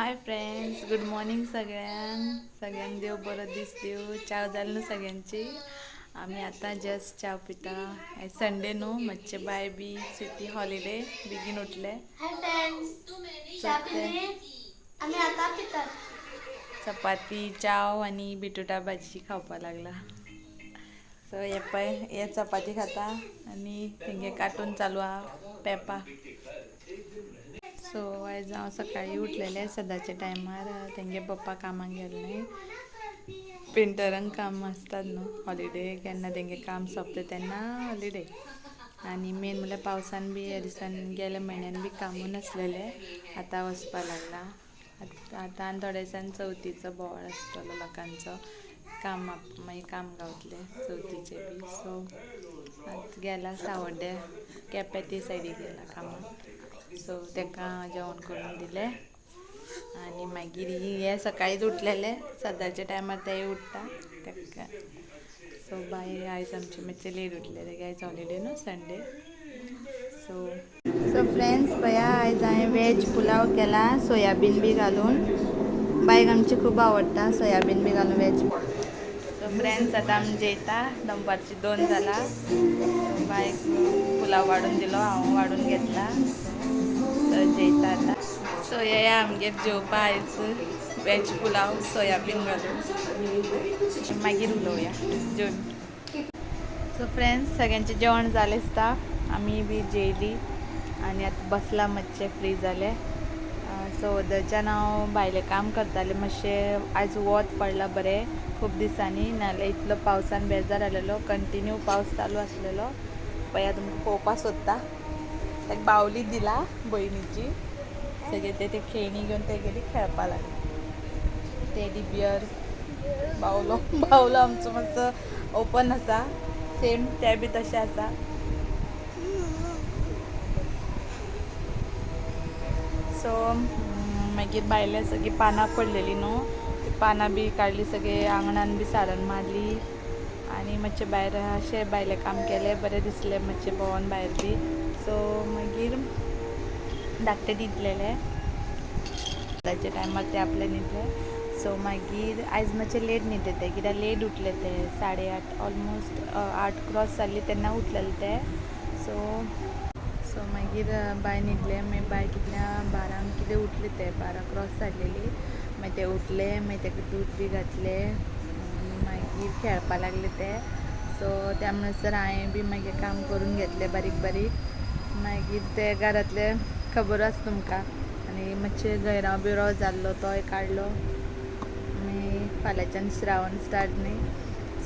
Hi friends, good morning सगळ्यांक देव बरो दीस दिव. चाव जाली न्हू सगळ्यांची. आम्ही आता जस्ट चाव पिता. आज संडे न्हू, मातशे बाय बी सुटी हॉलिडे बेगीन उठले. हाय फ्रेंड्स, आम्ही आता पितात. चपाती चाव आणि बिटुटा भाजी खावपा लागला. सो हे पय हे चपाती खाता आणि तेंगे कार्टून चालू हा पेपा. सो आयज हांव सकाळी उठलेले सदाच्या टायमार. तेंगे पप्पा कामाक गेल्ले. पेंटरांक काम आसतात न्हू हॉलिडे, केन्ना तेंगे काम सोंपता तेन्ना हॉलिडे. आनी मेन म्हणल्यार पावसान बी ह्या दिसान गेल्या म्हयन्यान बी कामू नासलेले. आतां वचपा लागला. आतां आनी थोड्या दिसान चवथीचो बोवाळ आसतलो लोकांचो. मागीर काम गावतले चवथीचे बी. सो आतां गेला सावड्ड्या केपें ते सायडीक गेला कामाक. सो तेका जेवण करून दिलें. आनी मागीर हे सकाळीच उठलेले सदांच्या टायमार तेय उठता तेका. सो बाय आयज आमचे मातशे लेट उठलेले, आयज हॉलिडे न्हू संडे. सो फ्रेंड्स पया आयज हांवें वेज पुलाव केला सोयाबीन बी घालून. बायक आमची खूब आवडटा सोयाबीन बी घालून वेज. सो फ्रेंड्स आतां आमी जेयता. दनपारची 2 जाला. बायक पुलाव वाडून दिलो, हांव वाडून घेतला. सो जेयता आतां. सो येया आमगेर जेवपा आयज वेज पुलाव सोयाबीन घालून. मागीर उलोवया जेवन. सो फ्रेंड्स सगळ्यांचें जेवण जालें आसता. आमी बी जेयली आनी आतां बसला मातशें फ्री जालें. सो वदच्यान हांव भायलें काम करतालें मातशें. आयज वत पडला बरें खूब दिसांनी, नाजाल्यार इतलो पावसान बेजार जालेलो. कंटिन्यू पावस चालू आसलेलो. पया तुमकां पळोवपा सोदता. ताका बावली दिला भयणीची. सगळे ते खेळणी घेवन ते गेली खेळपा लागली. टेडी बियर बावलो आमचो मातसो ओपन आसा. सेम ते बी तशें आसा. सो मागीर भायले सगळीं पानां पडलेलीं न्हू, ती पानां बी काडली, सगळे आंगणान बी सारण मारली. आनी मातशें भायर अशें भायलें काम केलें, बरें दिसलें मातशें भोंवोन भायर बी. सो मागीर धाकटे न्हिदलेले सदांच्या टायमार ते आपले न्हिदले. सो मागीर आयज मातशें लेट न्हिदले ते, कित्याक लेट उठले ते 8:30 ऑलमोस्ट 8 क्रॉस जाल्ली तेन्ना उठलेले ते. सो मागीर बाय न्हिदले. मागीर बाय कितल्या 12 कितें उठले ते, 12 क्रॉस जाल्लेली. मागीर ते उठले, मागीर ताका दूद बी घातलें. मागीर खेळपा लागले ते. सो त्या म्हणसर हांवें बी मागीर काम करून घेतलें बारीक बारीक. मागीर ते घरांतले खबर आसा तुमकां. आनी मातशें गैराव बिराव जाल्लो तोय काडलो. मागीर फाल्यांच्यान श्रावण स्टार्ट न्ही.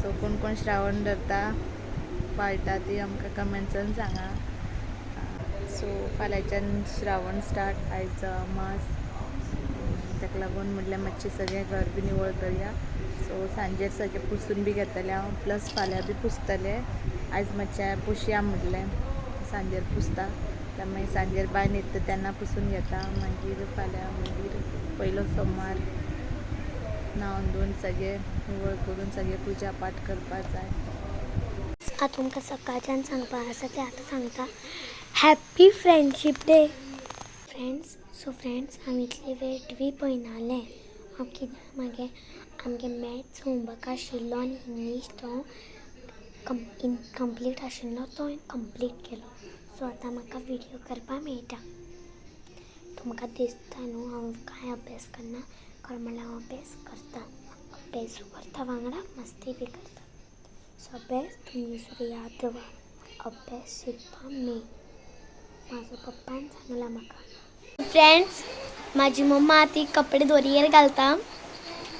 सो कोण कोण श्रावण धरता पाळटा ती आमकां कमेंट्सान सांगा. सो फाल्यांच्यान श्रावण स्टार्ट. आयज अमास, ताका लागून म्हटल्यार मातशें सगळें घर बी निवळ करया. सो सांजेर सगळें पुसून बी घेतलें हांव, प्लस फाल्यां बी पुसतलें. आयज मातशें पुसया म्हटलें, सांजेर पुसता. मागीर सांजेर बाय न्हिदता तेन्ना पुसून घेता. मागीर फाल्यां मागीर पयलो सोमार न्हावन धुवन सगळें निवळ करून सगळें पुजा पाठ करपाक जाय. आता तुमकां सकाळच्यान सांगपा आसा तें आतां सांगता. Happy friendship day friends. So friends आमी इतले वेळ टीव्ही पळयनाले. हांव कित्याक आमगे मॅथ्स होमवर्क आशिल्लो आनी इंग्लीश तो इनकम्प्लीट आशिल्लो, तो हांवें कंप्लीट केलो. सो आतां म्हाका विडियो करपा मेळटा. तुमकां दिसता न्हू हांव कांय अभ्यास करना, खरें म्हणल्यार हांव अभ्यास करता. अभ्यासू करता वांगडा मस्ती बी करता. सो अभ्यास तुमी सुद्दां याद दवरा. अभ्यास शिकपा मेन. म्हाजो पप्पान सांगलां म्हाका. फ्रेंड्स म्हाजी मम्मा ती कपडे दोरयेर घालता.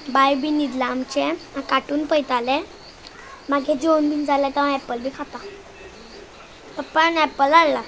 बाय बी न्हिदला आमचें. हांव कार्टून पळयतालें. मागीर जेवण बीन जालें काय हांव एप्पल बी खाता. पप्पान एप्पल हाडला.